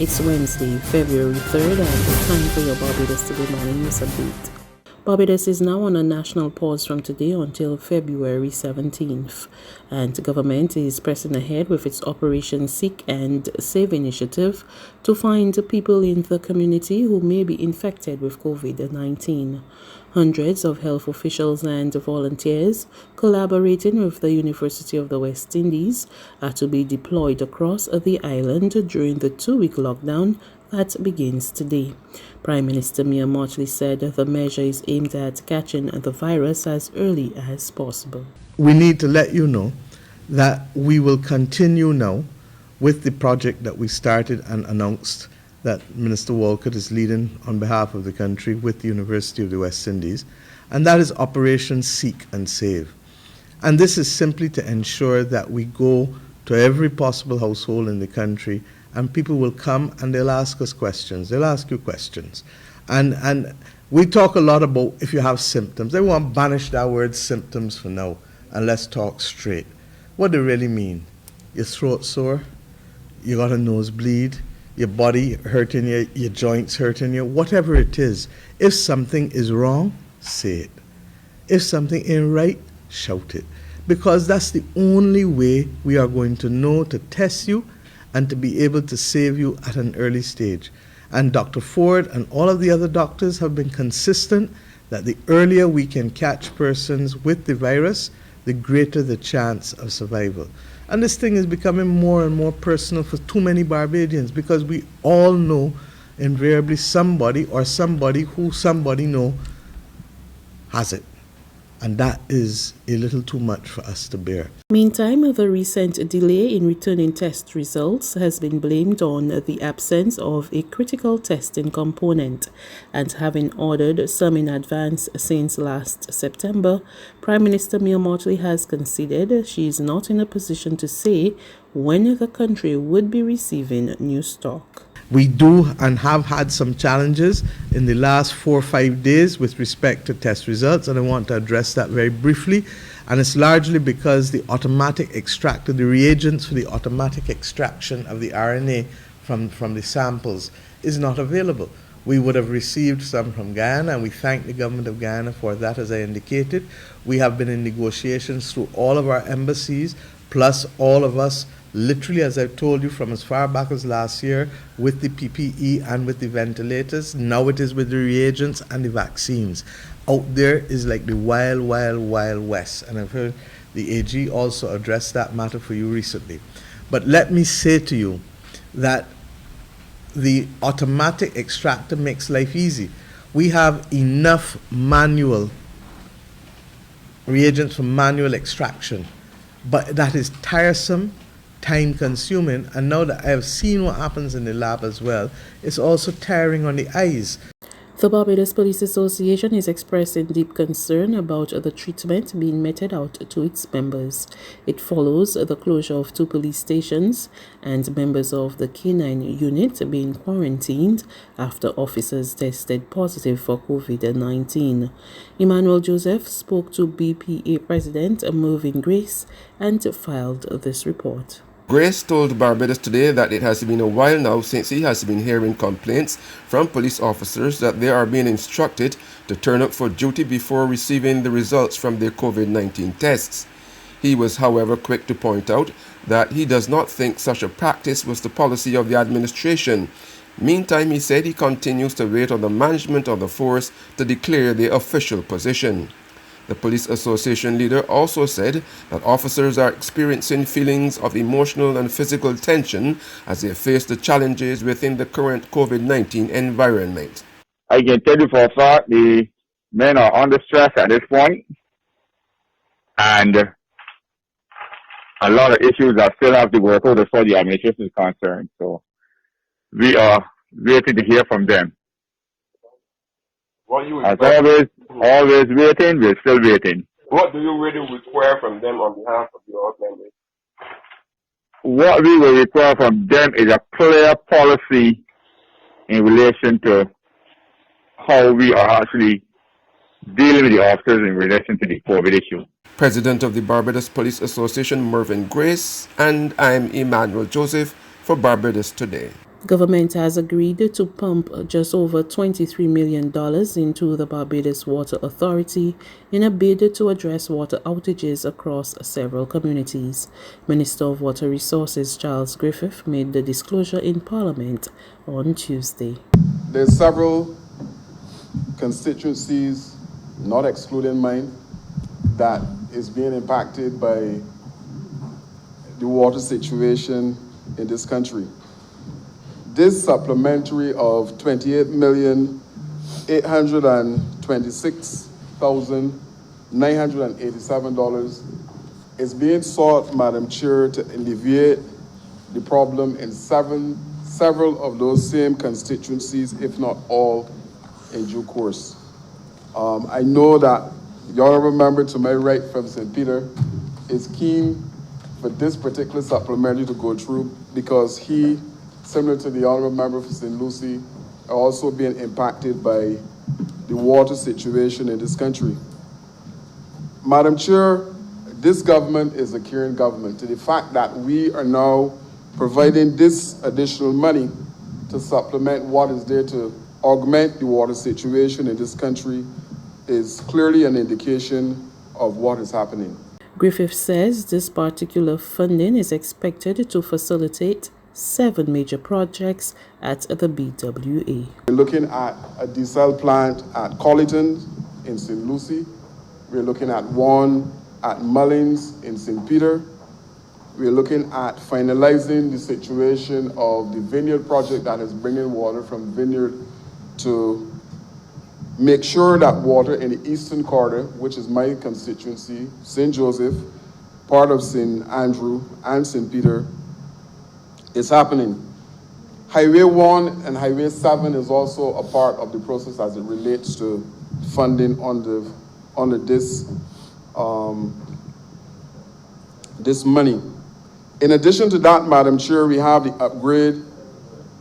It's Wednesday, February 3rd, and time for your Barbados Today morning news update. Barbados is now on a national pause from today until February 17th, and the government is pressing ahead with its Operation Seek and Save initiative to find people in the community who may be infected with COVID-19. Hundreds of health officials and volunteers collaborating with the University of the West Indies are to be deployed across the island during the 2-week lockdown that begins today. Prime Minister Emmanuel Joseph said the measure is aimed at catching the virus as early as possible. We need to let you know that we will continue now with the project that we started and announced that Minister Walcott is leading on behalf of the country with the University of the West Indies, and that is Operation Seek and Save. And this is simply to ensure that we go to every possible household in the country, and people will come and they'll ask us questions. They'll ask you questions. And we talk a lot about if you have symptoms. They want to banish that word symptoms for now, and let's talk straight. What do they really mean? Your throat sore, you got a nosebleed, your body hurting you, your joints hurting you, whatever it is. If something is wrong, say it. If something ain't right, shout it. Because that's the only way we are going to know to test you and to be able to save you at an early stage. And Dr. Ford and all of the other doctors have been consistent that the earlier we can catch persons with the virus, the greater the chance of survival. And this thing is becoming more and more personal for too many Barbadians, because we all know invariably somebody or somebody who somebody know has it. And that is a little too much for us to bear. Meantime, the recent delay in returning test results has been blamed on the absence of a critical testing component, and having ordered some in advance since last September, Prime Minister Emmanuel Joseph has conceded she is not in a position to say when the country would be receiving new stock. We do and have had some challenges in the last 4 or 5 days with respect to test results, and I want to address that very briefly. And it's largely because the reagents for the automatic extraction of the RNA from the samples is not available. We would have received some from Guyana, and we thank the government of Guyana for that, as I indicated. We have been in negotiations through all of our embassies, plus all of us, literally, as I've told you, from as far back as last year, with the PPE and with the ventilators. Now it is with the reagents and the vaccines. Out there is like the wild, wild, wild west. And I've heard the AG also address that matter for you recently. But let me say to you that the automatic extractor makes life easy. We have enough manual reagents for manual extraction, but that is tiresome, time-consuming, and now that I have seen what happens in the lab as well, it's also tiring on the eyes. The Barbados Police Association is expressing deep concern about the treatment being meted out to its members. It follows the closure of 2 police stations and members of the K9 unit being quarantined after officers tested positive for COVID-19. Emmanuel Joseph spoke to BPA President Mervyn Grace and filed this report. Grace told Barbados Today that it has been a while now since he has been hearing complaints from police officers that they are being instructed to turn up for duty before receiving the results from their COVID-19 tests. He was, however, quick to point out that he does not think such a practice was the policy of the administration. Meantime, he said he continues to wait on the management of the force to declare their official position. The Police Association leader also said that officers are experiencing feelings of emotional and physical tension as they face the challenges within the current COVID-19 environment. I can tell you for a fact the men are under stress at this point, and a lot of issues that still have to work out as far as the administration is concerned. So we are waiting to hear from them. As always waiting, we're still waiting. What do you really require from them on behalf of your members? What we will require from them is a clear policy in relation to how we are actually dealing with the officers in relation to the COVID issue. President of the Barbados Police Association, Mervyn Grace, and I'm Emmanuel Joseph for Barbados Today. Government has agreed to pump just over $23 million into the Barbados Water Authority in a bid to address water outages across several communities. Minister of Water Resources Charles Griffith made the disclosure in Parliament on Tuesday. There's several constituencies, not excluding mine, that is being impacted by the water situation in this country. This supplementary of $28,826,987 is being sought, Madam Chair, to alleviate the problem in several of those same constituencies, if not all, in due course. I know that the honourable member to my right from St. Peter is keen for this particular supplementary to go through because he, similar to the honourable member for St. Lucie, are also being impacted by the water situation in this country. Madam Chair, this government is a caring government. To the fact that we are now providing this additional money to supplement what is there to augment the water situation in this country is clearly an indication of what is happening. Griffith says this particular funding is expected to facilitate 7 major projects at the BWA. We're looking at a desal plant at Colleton in St. Lucie. We're looking at one at Mullins in St. Peter. We're looking at finalizing the situation of the Vineyard project that is bringing water from Vineyard to make sure that water in the Eastern Corridor, which is my constituency, St. Joseph, part of St. Andrew and St. Peter, is happening. Highway 1 and Highway 7 is also a part of the process as it relates to funding under this money. In addition to that, Madam Chair, we have the upgrade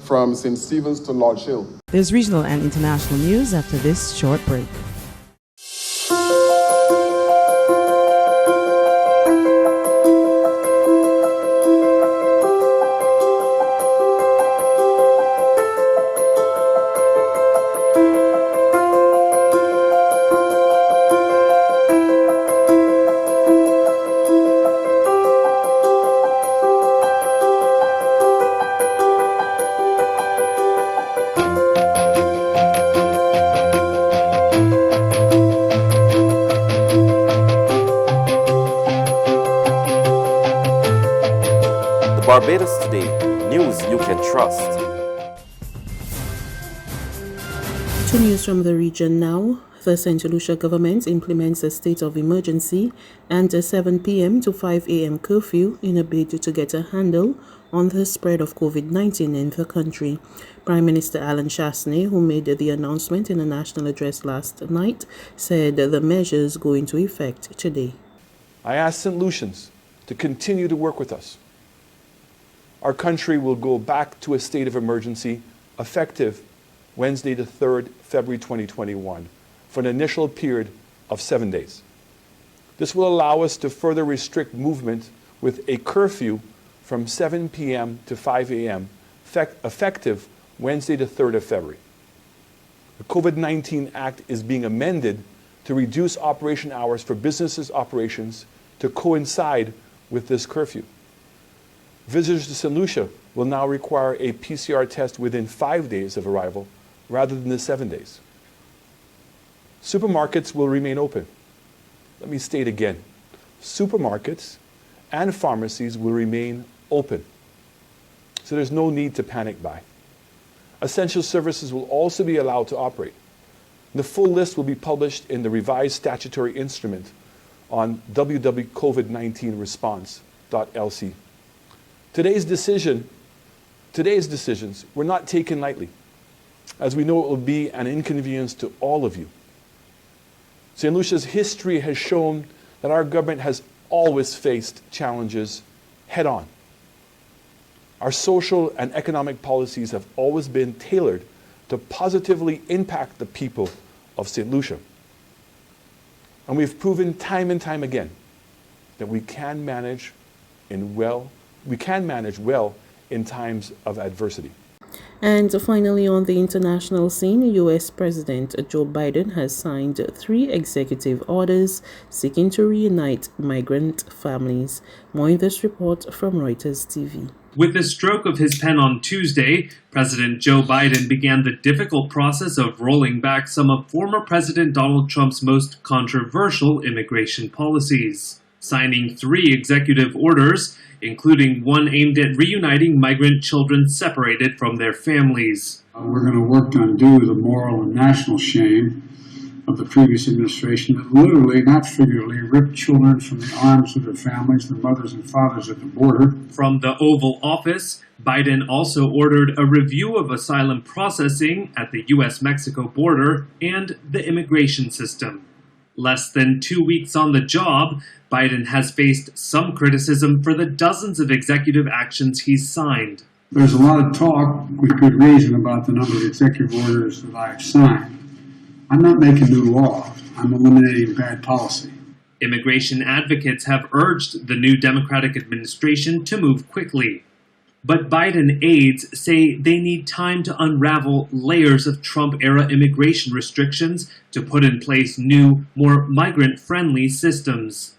from St. Stephen's to Lodge Hill. There's regional and international news after this short break. Barbados Today, news you can trust. To news from the region now. The St. Lucia government implements a state of emergency and a 7 p.m. to 5 a.m. curfew in a bid to get a handle on the spread of COVID-19 in the country. Prime Minister Alan Chasney, who made the announcement in a national address last night, said the measures go into effect today. I ask St. Lucians to continue to work with us. Our country will go back to a state of emergency effective Wednesday, the 3rd February 2021, for an initial period of 7 days. This will allow us to further restrict movement with a curfew from 7 p.m. to 5 a.m. effective Wednesday, the 3rd of February. The COVID-19 Act is being amended to reduce operation hours for businesses' operations to coincide with this curfew. Visitors to St. Lucia will now require a PCR test within 5 days of arrival rather than the 7 days. Supermarkets will remain open. Let me state again, supermarkets and pharmacies will remain open. So there's no need to panic buy. Essential services will also be allowed to operate. The full list will be published in the revised statutory instrument on www.covid19response.lc. Today's decisions were not taken lightly, as we know it will be an inconvenience to all of you. St. Lucia's history has shown that our government has always faced challenges head-on. Our social and economic policies have always been tailored to positively impact the people of St. Lucia. And we've proven time and time again that we can manage well in times of adversity. And finally, on the international scene, U.S. President Joe Biden has signed 3 executive orders seeking to reunite migrant families. More in this report from Reuters TV. With the stroke of his pen on Tuesday, President Joe Biden began the difficult process of rolling back some of former President Donald Trump's most controversial immigration policies, signing 3 executive orders, including one aimed at reuniting migrant children separated from their families. We're going to work to undo the moral and national shame of the previous administration that literally, not figuratively, ripped children from the arms of their families, their mothers and fathers at the border. From the Oval Office, Biden also ordered a review of asylum processing at the U.S.-Mexico border and the immigration system. Less than 2 weeks on the job, Biden has faced some criticism for the dozens of executive actions he's signed. There's a lot of talk, with good reason, about the number of executive orders that I've signed. I'm not making new law. I'm eliminating bad policy. Immigration advocates have urged the new Democratic administration to move quickly. But Biden aides say they need time to unravel layers of Trump-era immigration restrictions to put in place new, more migrant-friendly systems.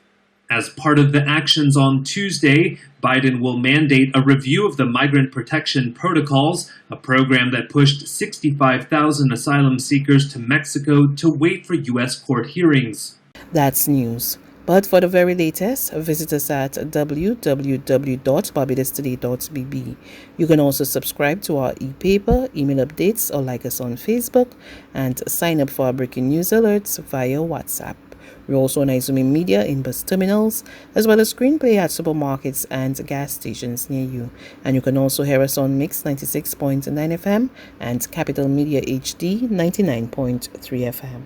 As part of the actions on Tuesday, Biden will mandate a review of the Migrant Protection Protocols, a program that pushed 65,000 asylum seekers to Mexico to wait for U.S. court hearings. That's news. But for the very latest, visit us at www.barbadostoday.bb. You can also subscribe to our e-paper, email updates, or like us on Facebook, and sign up for our breaking news alerts via WhatsApp. We're also on Izumi Media in bus terminals, as well as screenplay at supermarkets and gas stations near you. And you can also hear us on Mix 96.9 FM and Capital Media HD 99.3 FM.